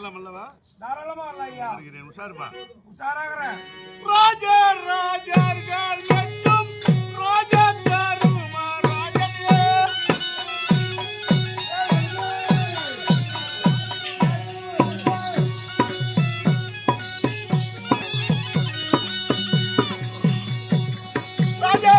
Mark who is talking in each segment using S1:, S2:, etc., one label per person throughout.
S1: வரலாம் அல்லவா?
S2: தாராளமா வரலாம் ஐயா.
S1: உஷாருப்பா.
S2: உஷாராகிறேன்.
S1: ராஜா ராஜர்கள் எச்சும் ராஜா தருமா ராஜனே. ராஜா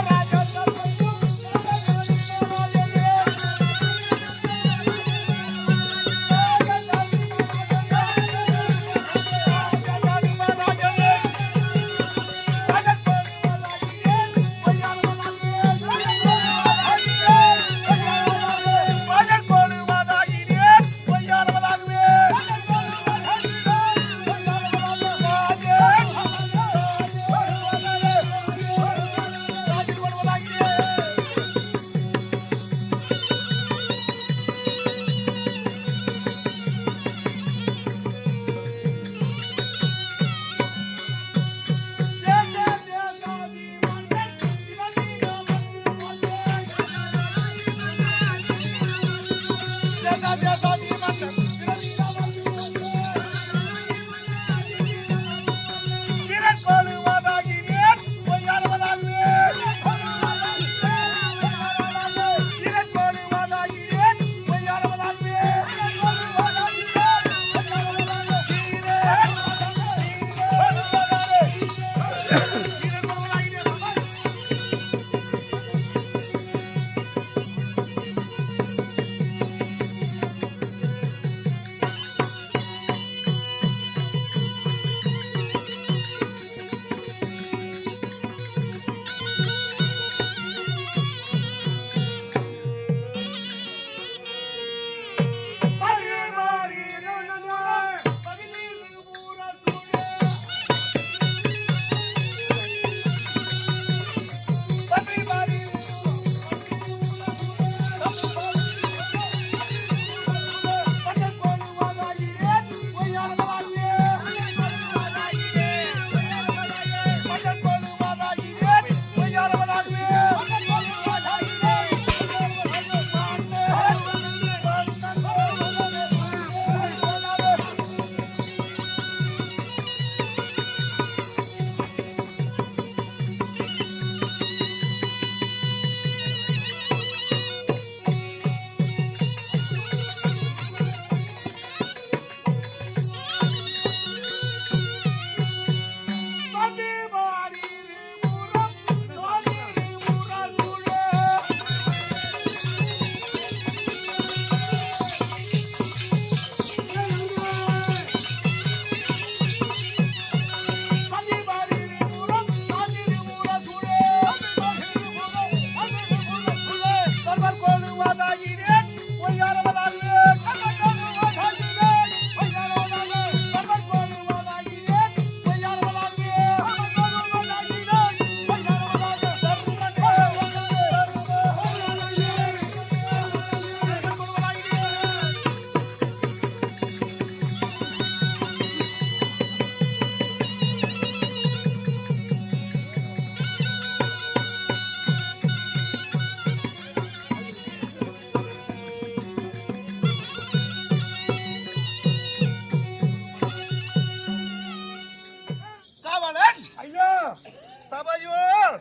S1: சபையோ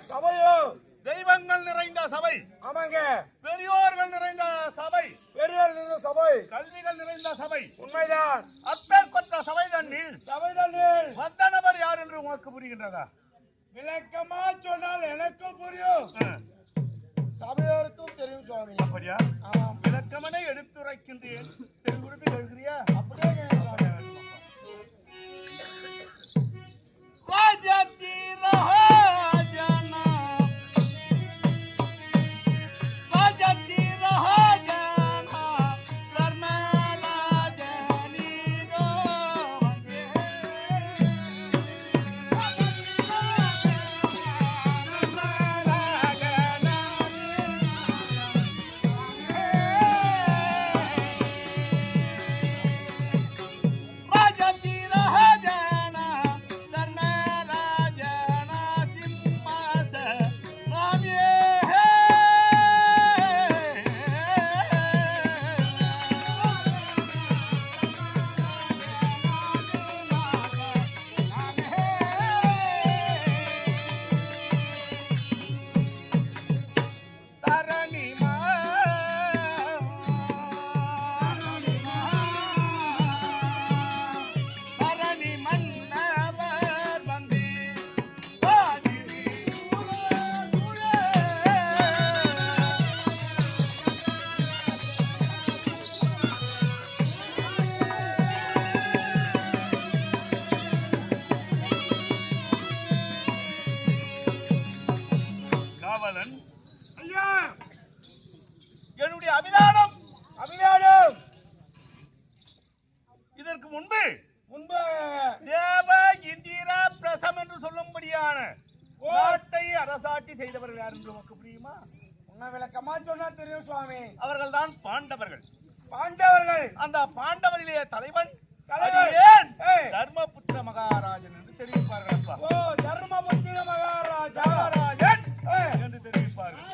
S2: சபையோ
S1: தெய்வங்கள் நிறைந்த சபை.
S2: ஆமாங்க.
S1: பெரியோர்கள் நிறைந்த சபை.
S2: பெரியோர் நிறைந்த சபை.
S1: கல்விகள் நிறைந்த சபை.
S2: உண்மைதான்.
S1: அப்பேற்பட்ட சபை தண்ணில் வந்த நபர் யார் என்று உனக்கு புரிகின்றதா?
S2: விளக்கமா சொன்னால் எனக்கு புரியும், சபையோருக்கும் தெரியும் சுவாமி.
S1: அப்படியா? விளக்கமனை எடுத்துரைக்கின்றேன், தெரிந்து கேட்கிறியா?
S2: அப்படியே
S1: ராஜாத்தி ரஹாஜனா ராஜாத்தி ரஹாஜனா கர்மராஜனி கோவங்கே இதற்கு முன்பு
S2: முன்பு
S1: தேவ இந்திர பிரசம் என்று சொல்லும்படியான நாட்டை அரசாட்சி செய்தவர்கள் யார் என்று உனக்கு புரியுமா?
S2: உன்னை விளக்கமா சொன்னா தெரியும் சுவாமி.
S1: அவர்கள் தான் பாண்டவர்கள்.
S2: பாண்டவர்கள்
S1: அந்த பாண்டவரிலே தலைவன்
S2: தலைவன்
S1: தர்மபுத்திர மகாராஜன் என்று தெரிவிப்பார்கள்.
S2: ஓ, தர்மபுத்திர மகாராஜா
S1: என்று தெரிவிப்பார்கள்.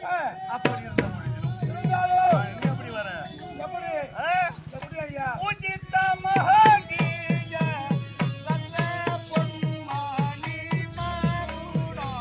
S1: அப்படி இருந்த பொழுதிலும்
S2: இருந்தாலும்
S1: எப்படி வர
S2: எப்படி எப்படி ஐயா
S1: உச்சித மகாகீய லல்ல பொன்மானி மாருடா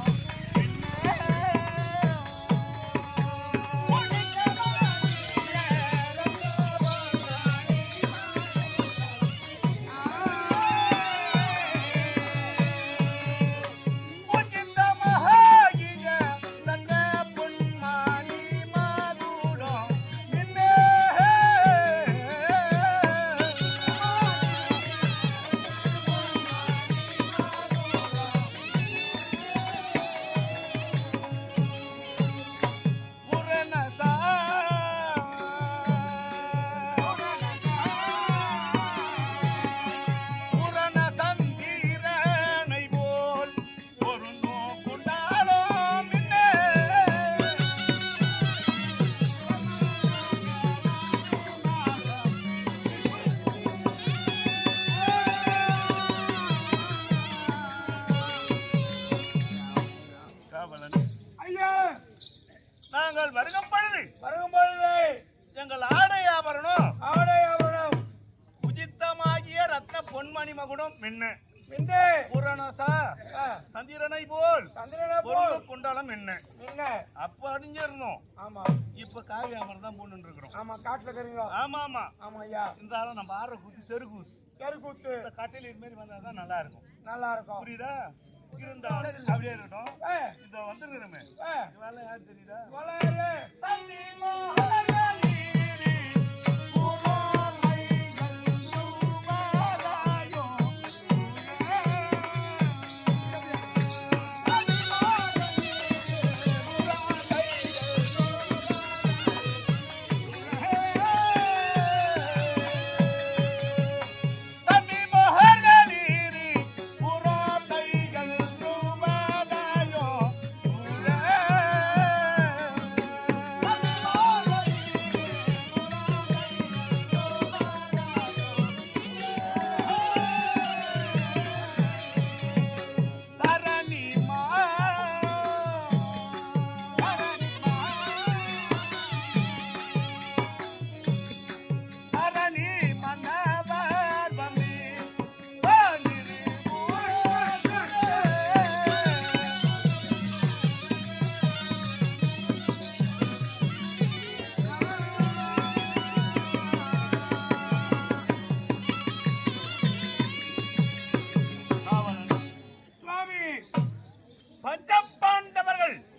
S1: நாங்கள் வருகும் பொழுது எங்கள் ஆடை ஆபரணம் உஜித்தமாகிய ரத்ன பொன்மணி மகுடம் மின்ன புரணசா சந்திரனை போல் குண்டாலம் மின்ன அப்ப அடிஞ்சிருந்தோம். இப்ப காவி ஆபரணம் தான் போட்டு இருக்கிறோம்.
S2: ஆமா, காட்டுல இருக்கீங்களா?
S1: ஆமா ஆமா
S2: ஆமா ஐயா.
S1: இருந்தாலும் நம்ம ஆடுற கூத்து தெருக்கூத்து கட்டில இது மாதிரி வந்தாதான் நல்லா இருக்கும். புரியுதா? இருந்தாலும் அப்படியே இருக்கட்டும். இத வந்துருமே வேலை யாரு தெரியுதா?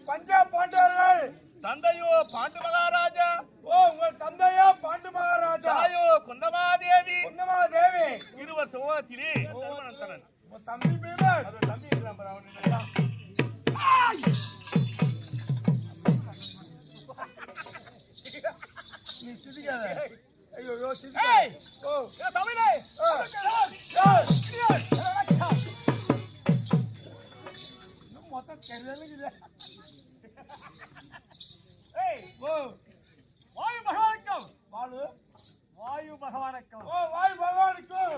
S1: பஞ்சபாண்டவர்கள் தந்தையோ பாண்டு மகாராஜா. ஓ, உங்கள் தந்தையோ பாண்டு மகாராஜா. தாயோ குந்தமாதேவி. இருவர் சோகத்திலே தம்பி பீமன். அது தம்பி இருக்கலாம் பாரு, அவன் இல்லையா? நீ சிரிக்காத. ஐயோ சிரிக்காத. ஓ தமிழே மொத்தம் கருதலுக்குது. வாயு பகவானுக்கும் வாயு பகவானுக்கும் வாயு பகவானுக்கும்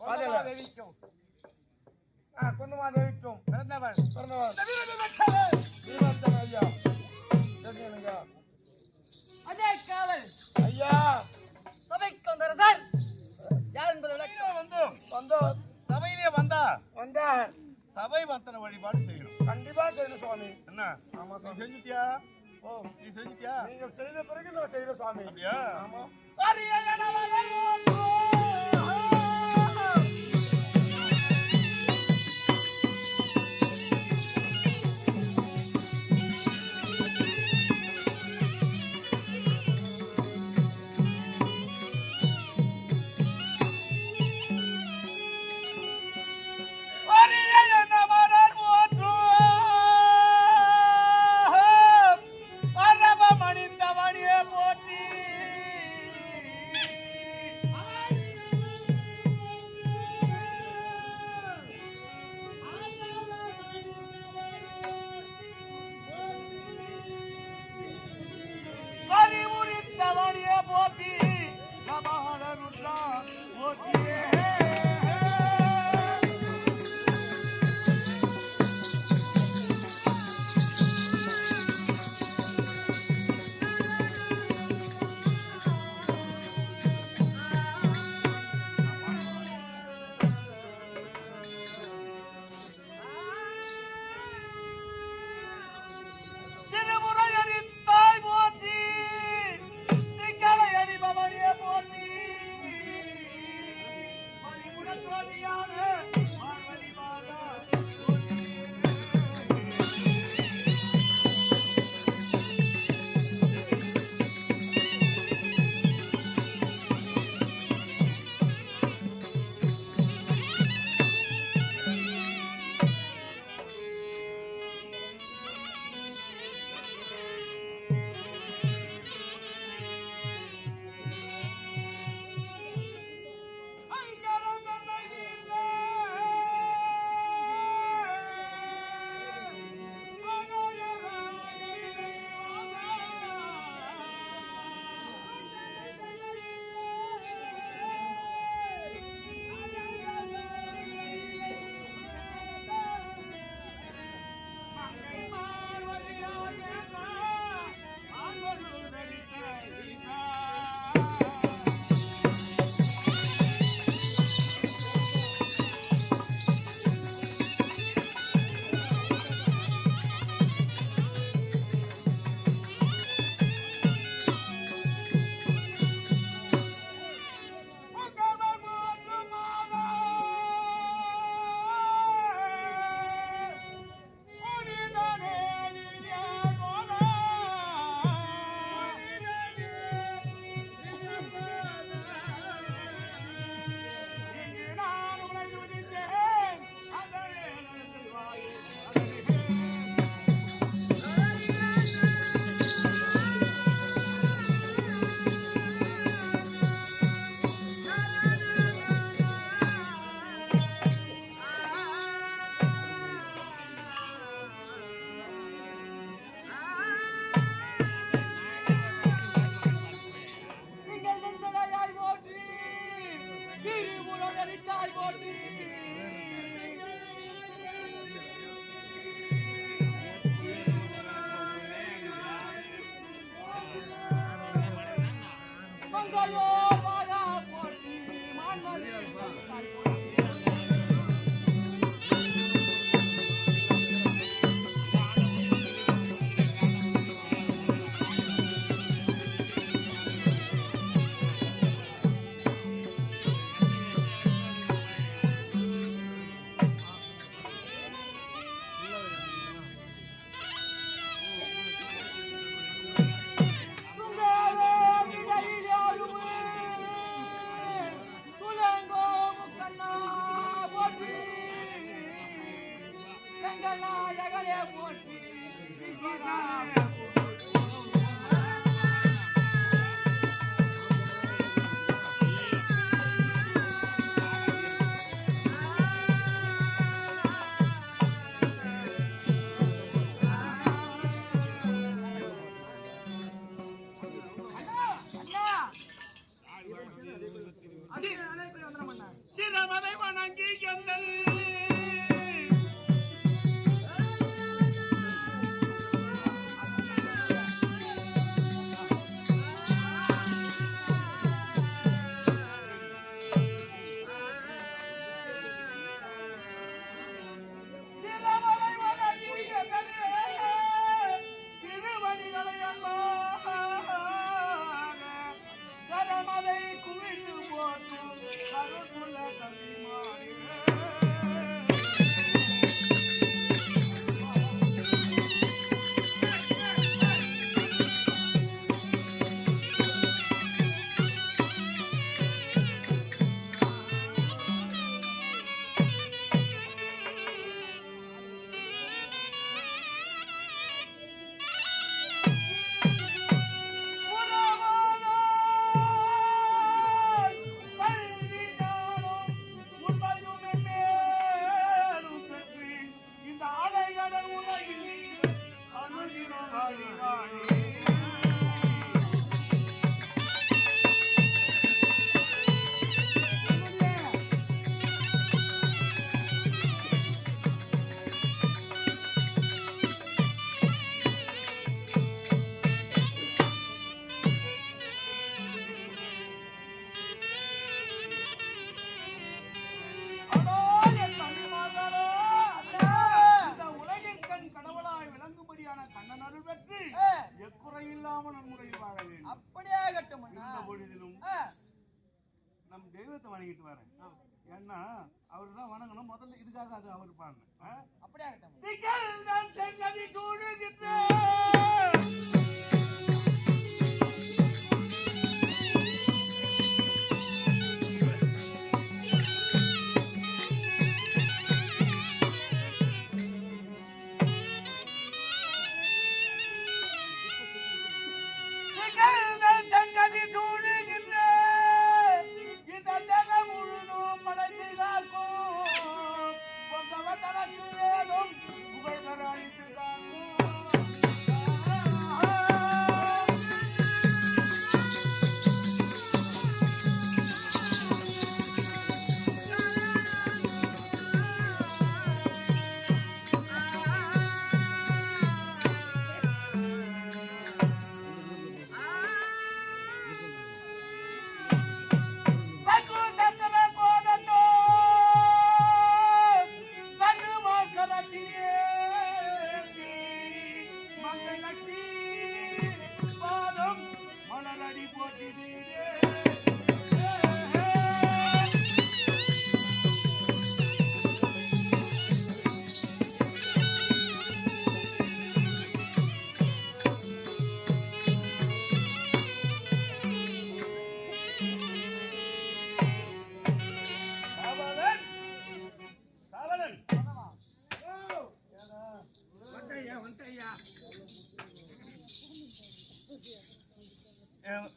S1: வாயுதேவிக்கும் குந்தமாதேவிக்கும் பிறந்தவன் ஐயா.
S3: அதே காவல்
S2: ஐயா
S3: சபைக்கு வந்தார் யார் என்பதை
S2: வந்தோம்
S1: சபையிலே
S2: வந்தார்.
S1: சபை வந்தன வழிபாடு செய்யணும்.
S2: கண்டிப்பா செய்யணும் சுவாமி.
S1: என்ன?
S2: ஆமா
S1: நீ செஞ்சுட்டியா?
S2: ஓ,
S1: நீ செஞ்சுட்டியா?
S2: நீங்க செய்த பிறகு நான் செய்யறேன் சுவாமி.
S1: அப்படியா?
S2: ஆமா.
S1: சிரமதை வணங்கி எந்தல் குவித்து போட்டு கருக்குள்ள தள்ளி மாறின வணங்கிட்டு வரேன். ஏன்னா அவரு தான் வணங்கணும், முதல்ல இதுக்காக அது அவரு பாடணும்.
S3: அப்படியே ஆகட்டும்.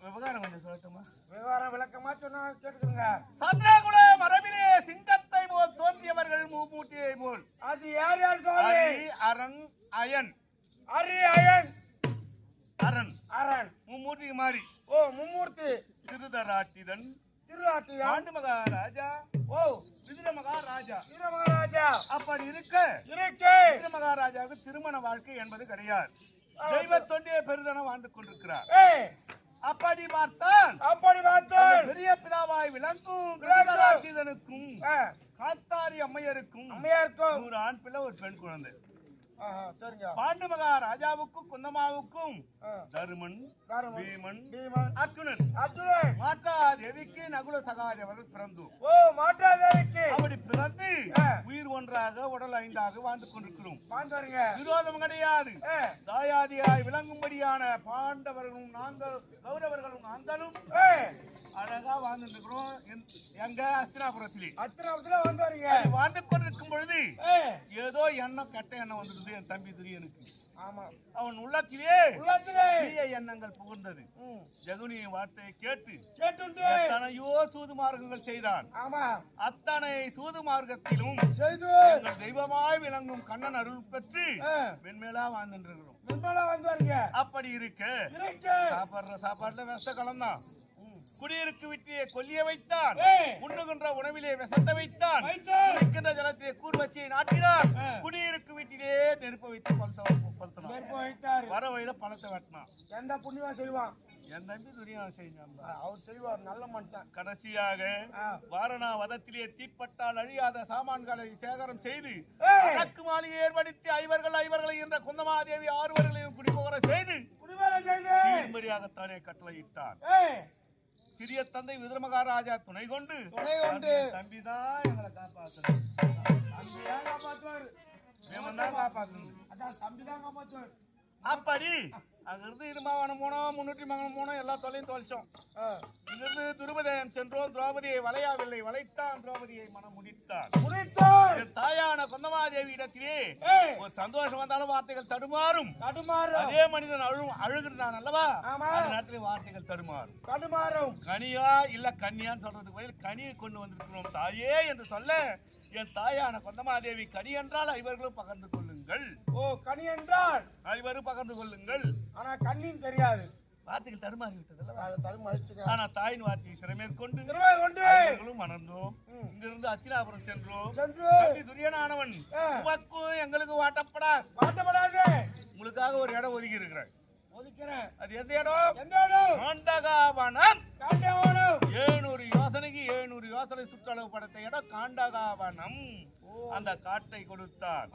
S1: விவகாரம் கொஞ்சம் சொல்லட்டுமா?
S2: விவகாரம் விளக்கமா சொன்னா கேட்டுக்கோங்க.
S1: சந்திரகுல மரபிலே சிங்கத்தை போல் தோன்றியவர்கள் மூமூர்த்தியை போல்.
S2: அது யார் யார் சுவாமி?
S1: அரி அரண் அயன்.
S2: அரி அயன்
S1: அரண்
S2: அரண்
S1: மும்மூர்த்திக்கு மாறி.
S2: ஓ மும்மூர்த்தி.
S1: திருதராட்டிதன்
S2: திருராட்டியா
S1: பாண்டு மகாராஜா.
S2: ஓ
S1: விதுர மகாராஜா.
S2: வீர மகாராஜா.
S1: அப்படி இருக்க விதுர மகாராஜாவுக்கு திருமண வாழ்க்கை என்பது கிடையாது. தெய்வ தொண்டியை பெரிதன வாழ்ந்து கொண்டிருக்கிறார். அப்படி பார்த்தான் பெரிய பிதாவாய் விளங்கும் திருதராட்டிதனுக்கும் காத்தாரி அம்மையருக்கும் 100 ஆண் பிள்ளை, ஒரு பெண் குழந்தை. பாண்டு மகாராஜாவுக்கும் குந்தமாவுக்கும் தருமன், பீமன், அர்ஜுனன், மாதா தேவிக்கு நகுல சகாதேவர்கள் பிறந்து அப்படி பிறந்து உயிர் ஒன்றாக உடல் 5ஆக வாழ்ந்து கொண்டிருக்கிறோம். விரோதம் கிடையாது. தாயாதியாய் விளங்கும்படியான பாண்டவர்களும் நாங்கள் கௌரவர்களும் நாங்களும் அழகா வாழ்ந்துட்டு இருக்கிறோம். எங்க அஸ்தினாபுரத்திலே வாழ்ந்து கொண்டிருக்கும் பொழுது ஏதோ எண்ணம் கெட்ட எண்ணம் வந்துடுது என் தம்பி துரியனுக்கு. அவன் உள்ளத்திலே தீய எண்ணங்கள் புகுந்தது. ஜகுனியின் வார்த்தையை கேட்டு எத்தனையோ சூது மார்க்கங்கள் செய்தான். அத்தனை சூது மார்க்கத்திலும் தெய்வமாய் விளங்கும் கண்ணன் அருள் பெற்று மென்மேலா வாழ்ந்துருக்கிறோம். அப்படி இருக்க சாப்பாடுற சாப்பாடுல விஷ கலந்தான். குடியிருக்கு வீட்டிலே கொல்லிய வைத்தான். உண்ணுகின்ற உணவிலே விஷத்த வைத்தான். குடிக்கின்ற ஜலத்திலே கூர்வச்சியை நாட்டினான். குடியிருக்கு வீட்டிலே நெருப்ப வைத்து கொளுத்தினான். வர வழியில பணத்தை வெட்டினான்.
S2: எந்த புண்ணியமா செய்வான்?
S1: என் தம்பி துரியான் செய்தான்.
S2: அவர் செய்வார், நல்ல மனுஷன்.
S1: கடைசியாக வாரணா வதத்திலே தீப்பட்டால் அழியாத சாமான்களை சேகரம் செய்து அடக்கு மாளிகை ஏற்படுத்தி ஐவர்களை என்ற குந்தமாதேவி 6 பேர்களையும் குடிபோகர செய்து தீர்மடியாகத்தானே கட்டளையிட்டார். சிறிய தந்தை விதுர மகாராஜா துணை கொண்டு தம்பிதான் எங்களை காப்பாற்றணும். அப்படி அங்கிருந்து இருமாவனம் போனோம், 300 மங்கலம் போனோம், எல்லா தொலையும் தொலைச்சோம். இங்கிருந்து துருபதேயம் சென்றோம். திரௌபதியை வளையாவில்லை, வளைத்தான். திரௌபதியை மனம் முடித்தான். தாயான குந்தமாதேவி இடத்திலே ஒரு சந்தோஷம் வந்தாலும் வார்த்தைகள் தடுமாறும். அதே மனிதன் அழுகிறான் அல்லவா, அந்த நேரத்தில் வார்த்தைகள் தடுமாறும். கனியா இல்ல கன்னியான்னு சொல்றதுக்கு பதில் கனியை கொண்டு வந்திருக்கிறோம் தாயே என்று சொல்ல, என் தாயான குந்தமாதேவி கனி என்றால் ஐவர்களும் பகிர்ந்து கொள்ளுங்கள்.
S2: ஓ கனி என்றால்
S1: ஐவரும் பகிர்ந்து கொள்ளுங்கள்.
S2: ஆனா கண்ணின்னு தெரியாது.
S1: வார்த்தைகள் தடுமாறி விட்டது.
S2: தடுமாறிச்சு.
S1: ஆனா தாயின் வார்த்தையை சிறமேற்கொண்டு மணந்தோம். இங்கிருந்து அச்சினாபுரம் சென்றோம். துரியனானவன் உமக்கும் எங்களுக்கு வாட்டப்படாது. உங்களுக்காக ஒரு இடம் ஒதுக்கி இருக்கிறேன்.
S2: ஒதுக்கிறேன்.
S1: அது எந்த இடம்?
S2: எந்த இடம்?
S1: காண்டகாவனம்.
S2: காண்டகாவனம்.
S1: 700 யோசனைக்கு 700 யோசனை சுற்றளவு படைத்த இடம் காண்டகாவனம். அந்த காட்டை கொடுத்தார்.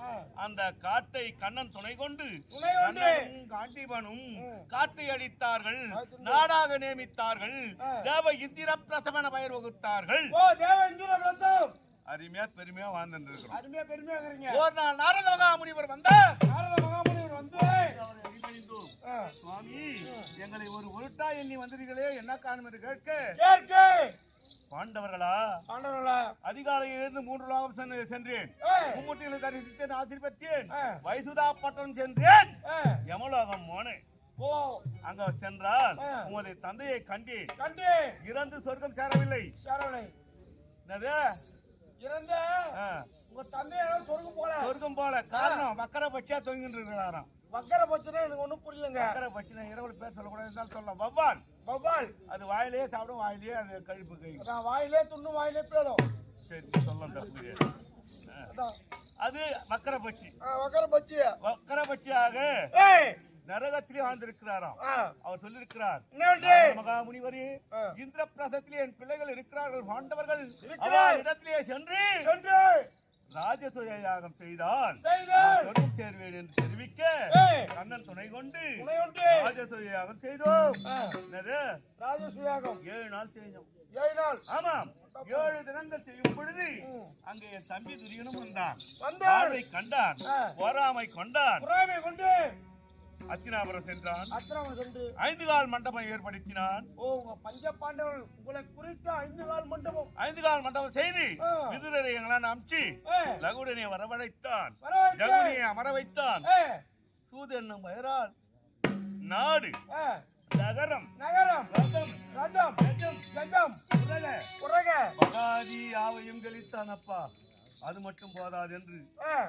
S1: அந்த காட்டை கண்ணன் துணை கொண்டு கண்ணனும் காண்டீபனும் காட்டை அடித்தார்கள், நாடாக நியமித்தார்கள், தேவ இந்திர பிரசவன பெயர் வகுத்தார்கள். அருமையா பெருமையா வாழ்ந்துட்டு இருக்கிறோம்.
S2: அருமையா பெருமையா இருக்கீங்க.
S1: ஒரு நாள் நாரத மகாமுனிவர் வந்தார். சுவாமி, எங்களை ஒரு உருட்டா எண்ணி வந்தீர்களே, என்ன காரணம் என்று கேட்க, பாண்டவர்களா அதிகாலையில் இருந்து 3 லோகம் சென்றேன், மும்மூர்த்திகளை தரிசித்தேன், ஆசிர் பெற்றேன், வைசுதா பட்டணம் சென்றேன், யமலோகம் போனேன். அங்க சென்றால் உங்களுடைய தந்தையை கண்டேன். இறந்து சொர்க்கம் சேரவில்லை. என்னது
S2: இறந்த உங்க தந்தை சொர்க்கம் போல
S1: காரணம் வக்கர பட்சியா தொங்கிட்டு இருக்கிறாராம்.
S2: வக்கர பட்சினா எனக்கு ஒண்ணும் புரியலங்க.
S1: வக்கர பட்சினா இரவு பேர் சொல்லக்கூடாது இருந்தாலும் சொல்லலாம். வவ்வால்
S2: வவ்வால்
S1: அது வாயிலே சாப்பிடும், வாயிலே அது கழிப்பு கை,
S2: வாயிலே துண்ணு வாயிலே பேடும்.
S1: சரி சொல்லலாம், தப்பு. அது வக்கர பட்சி. வக்கர பட்சியாக நரகத்திலே வாழ்ந்திருக்கிறாராம். அவர் சொல்லியிருக்கிறார், மகாமுனிவரே, இந்திர பிரசத்திலே என் பிள்ளைகள் இருக்கிறார்கள், பாண்டவர்கள் இடத்திலே சென்று ராஜசூய யாகம் செய்தால் சொர்க்கம் சேர்வேன் என்று தெரிவிக்க கண்ணன் துணை கொண்டு ராஜசூய யாகம் செய்தோம்.
S2: ராஜசூய யாகம்
S1: 7 நாள் செய்தோம்.
S2: 7 நாள்.
S1: ஆமாம், 7 தினங்கள் செய்யும் பொழுது அங்கே என் தம்பி துரியனும் வந்தான். கண்டான், பொறாமை கொண்டான்,
S2: கொண்டு
S1: அத்தினாபுரம் சென்றான்.
S2: 5
S1: கால் மண்டபம் ஏற்படுத்தினான்.
S2: பஞ்ச பாண்டவர்கள் உங்களை குறித்து 5 கால் மண்டபம்
S1: 5 கால் மண்டபம் செய்து விதுரரை எங்களால் அமிச்சு லகுடனை வரவழைத்தான், ஜகுனியை அமர வைத்தான். சூது என்னும் பெயரால் நாடு, நகரம்,
S2: ரதம், கஜம், பகாதி
S1: யாவையும் கழித்தான். அப்பா, அது மட்டும் போதாது என்று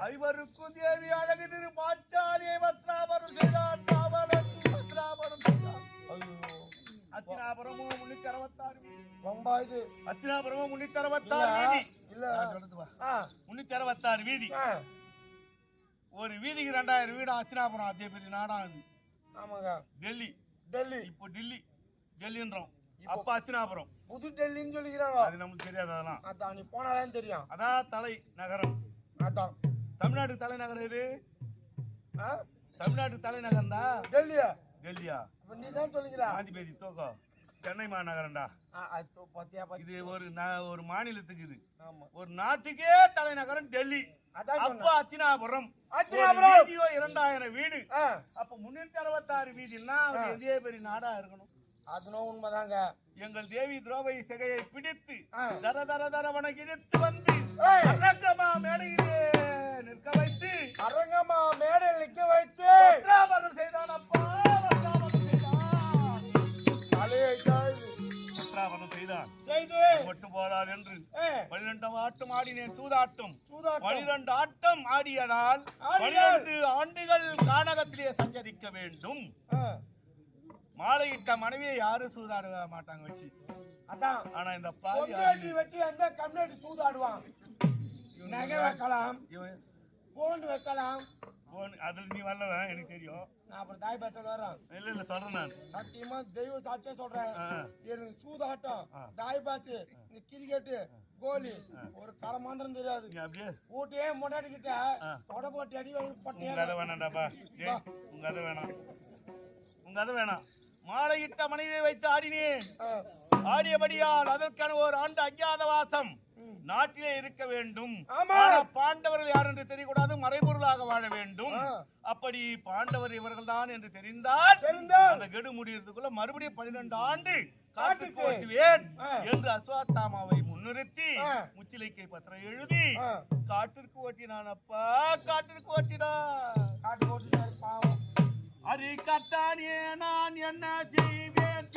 S1: ஐவருக்கும் தேவி அழகு திரு பாச்சாலியை பத்ராபரம் செய்தான். அத்தினாபுரமும் 366 அத்தினாபுரமும் 366 வீதி. 366 வீதி. ஒரு வீதிக்கு 2000 வீடு. அத்தினாபுரம் அதே பெரிய நாடா. டெல்லி. இப்போ டெல்லின்றோம். அப்ப அத்தினாபுரம்
S2: புது டெல்லின்னு சொல்லிக்கிறாங்க.
S1: அது நமக்கு தெரியாது. அதெல்லாம்
S2: அதான் நீ போனாதான் தெரியும்.
S1: அதான் தலை நகரம்.
S2: அதான்
S1: தமிழ்நாட்டு தலைநகரம் இது. தமிழ்நாட்டு தலைநகரம் தான் டெல்லியா.
S2: நீ தான் சொல்லிக்கிறா.
S1: காந்திபேரி தோக்கோ சென்னை மாநகரம்டா. இது ஒரு மாநிலத்துக்கு, இது ஒரு நாட்டுக்கே தலைநகரம் டெல்லி. அப்ப அத்தினாபுரம் 2000 வீடு. அப்ப 366 வீதினா எதே பெரிய நாடா இருக்கணும்.
S2: அதுவும் உண்மைதாங்க.
S1: எங்கள் தேவி திரௌபதி சிகையை பிடித்து தரவன இழுத்து வந்து அரங்கமா மேடையிலே நிற்க வைத்து பத்ராபரம் செய்தான். அப்பா, பத்ராபரம் செய்தான். மட்டும் போதாது என்று 12 ஆட்டம் ஆடினேன். சூதாட்டம் 12 ஆட்டம் ஆடியதால் 12 ஆண்டுகள் கானகத்திலே சஞ்சரிக்க வேண்டும். மாலையிட்ட மனைவியை யாரும் சூதாட மாட்டாங்க வச்சு.
S2: அதான்.
S1: ஆனா இந்த பாதி
S2: வச்சு எந்த கம்யூனிட்டி சூதாடுவான். நகை வைக்கலாம், போன் வைக்கலாம்.
S1: அதுல நீ வரலவன் எனக்கு தெரியும்.
S2: நான் அப்புறம் தாய் பாச வரேன்.
S1: இல்ல சொல்றேன், நான்
S2: சத்தியமா தெய்வ சாட்சியா சொல்றேன். எனக்கு சூதாட்டம், தாய் பாசு, இந்த கிரிக்கெட்டு, கோலி ஒரு கரமாந்திரம் தெரியாது.
S1: அப்படியே
S2: ஊட்டியே முன்னாடிக்கிட்ட தொட போட்டு அடி பட்டே.
S1: வேணாண்டாப்பா, உங்க அதை வேணாம், உங்க அதை வேணாம். மாலையிட்ட மனைவியை வைத்து ஆடினேன். ஆடியபடியால் அதற்கான ஒரு ஆண்டு அஞ்ஞாதவாசம் நாட்டிலே இருக்க வேண்டும். பாண்டவர்கள் யார் என்று தெரியக்கூடாது, மறைபொருளாக வாழ வேண்டும். அப்படி பாண்டவர் இவர்கள் தான் என்று தெரிந்தால் அந்த கெடு முடியறதுக்குள்ள மறுபடியும் 12 ஆண்டு காட்டுக்கு ஓட்டுவேன் என்று அஸ்வத்தாமாவை முன்னிறுத்தி முச்சிலைக்கை பத்திரம் எழுதி காட்டிற்கு ஓட்டினான். அப்பா, காட்டிற்கு ஓட்டினான்.
S2: பாவம்.
S1: அரி கட்டானே நான் என்ன செய்வேன்?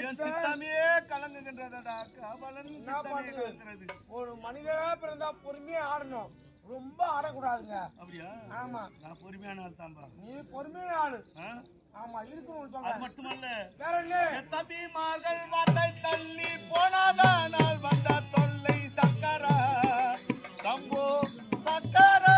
S1: என் சித்தமே கலங்குகின்றதடா காவலன்
S2: என்ன பண்ணுது?
S1: சித்தமே
S2: ஒரு மனிதரா பிறந்தா பொறுமையா ஆடணும், ரொம்ப ஆடக்கூடாதுங்க.
S1: அப்படியா?
S2: ஆமா,
S1: நான் பொறுமையான ஆள் தான்பா.
S2: நீ பொறுமையா ஆடு. ஆமா, இருக்கணும்
S1: அது
S2: சொல்றேன்.
S1: மட்டுமல்ல,
S2: வேற என்ன?
S1: என் தம்பிமார்கள் வார்த்தை தள்ளி போனாதானால் வந்த தொல்லை சக்கரா தம்போ சக்கரா.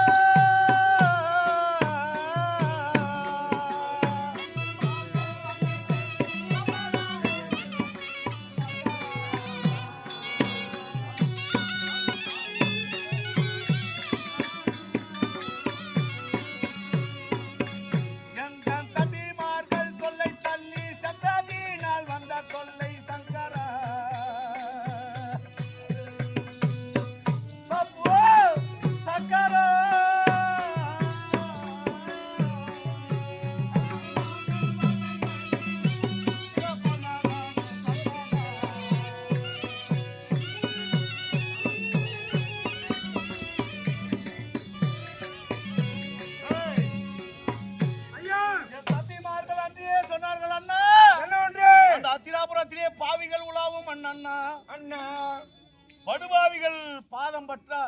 S1: பாவிகள் உலாவும் அண்ணா
S2: அண்ணா,
S1: படுபாவிகள் பாதம் பற்ற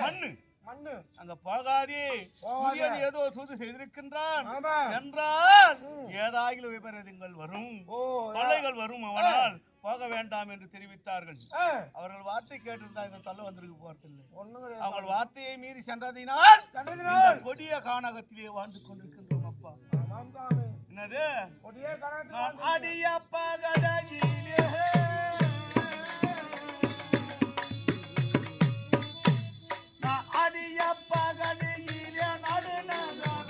S1: மண்ணு
S2: மண்ணு
S1: அங்க போகாதே,
S2: போகாதே.
S1: புதியது ஏதோ சூது செய்திருக்கின்றான்
S2: ஆமா.
S1: என்றால் ஏதாகிலும் விபரீதங்கள் வரும்,
S2: ஓ,
S1: தொல்லைகள் வரும், அவனால் போக வேண்டாம் என்று தெரிவித்தார்கள்.
S2: ஆ,
S1: அவர்கள் வார்த்தை கேட்டிருந்தா இவன் தள்ள வந்திருக்க போறதில்லை.
S2: ஒண்ணும் கிடையாது.
S1: அவர்கள் வார்த்தையை மீறி சென்றதினால்
S2: சண்டதினால்
S1: இந்த கொடிய கானகத்திலே வாழ்ந்து கொண்டிருக்கின்றோம் அப்பா.
S2: ஆமாம் சாமி,
S1: என்னது?
S2: கொடியே கணக்கு
S1: நான் அடியப்பா கடையிலே நான் அடியப்பா கடையிலே நடுநகரம்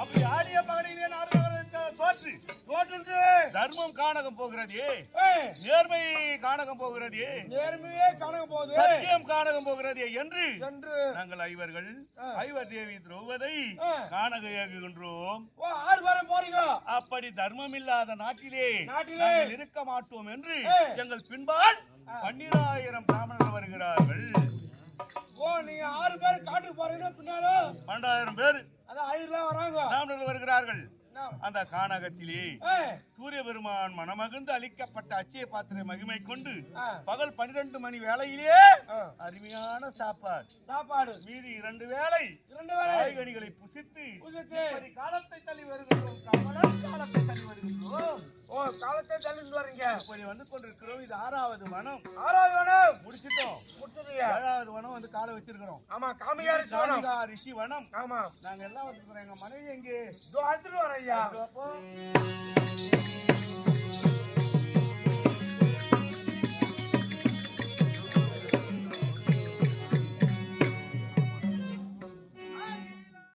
S1: அப்படி ஆடிய பகலிலே நாடகத்தை தோற்று தர்மம் காணகம் போகிறது,
S2: ஏய்,
S1: நேர்மை காணகம் போகிறது,
S2: நேர்மையே கணக்கு போகுது
S1: சத்தியம் காணகம் போகிறது என்று
S2: என்று.
S1: நாங்கள் ஐவர்கள் ஐவர் தேவி திரௌபதை
S2: ஆ.
S1: காணக ஏகுகின்றோம்.
S2: ஓ, 6 பேரும் போறீங்க.
S1: அப்படி தர்மம் இல்லாத நாட்டிலே
S2: நாட்டிலே
S1: நாங்கள் இருக்க மாட்டோம் என்று
S2: ஆ.
S1: எங்கள் பின்பால் 12,000 பிராமணர்கள் வருகிறார்கள்.
S2: ஓ, நீங்க 6 பேர் காட்டுக்கு போறீங்கன்னா பின்னால
S1: 12,000 பேர்
S2: அதான் 5 வராங்க.
S1: பிராமணர்கள் வருகிறார்கள்.
S2: என்ன?
S1: அந்த கானகத்திலே
S2: ஏய்,
S1: சூரிய பெருமான் மனமகிழ்ந்து அளிக்கப்பட்ட அச்சய பாத்திர மகிமை கொண்டு
S2: ஆ,
S1: பகல் 12 மணி வேளையிலே
S2: ஆ,
S1: அருமையான சாப்பாடு,
S2: சாப்பாடு
S1: மீதி 2 வேளை
S2: 2 வேளை
S1: காய்கனிகளை புசித்து
S2: புசித்து.
S1: இப்படி காலத்தை தள்ளி வருகின்றோம். கமலம் காலத்தை தள்ளி வருகின்றோம்.
S2: ஓ, காலத்தை தள்ளிட்டு வரீங்க.
S1: இப்படி வந்து கொண்டிருக்கிறோம். இது 6வது வனம்
S2: 6வது வேணும்
S1: முடிச்சிட்டோம்.
S2: முடிச்சிட்டீங்க.
S1: 7வது வனம் வந்து காலை வச்சிருக்கிறோம்.
S2: ஆமா, காமியாரி சோனம்.
S1: காமிகா ரிஷி வனம்.
S2: ஆமா,
S1: நாங்க எல்லாம் வந்துருக்கிறோம். எங்க மனைவி எங்கே?
S2: இதோ அடுத்துட்டு வரேன் ஐயா.
S1: அப்போ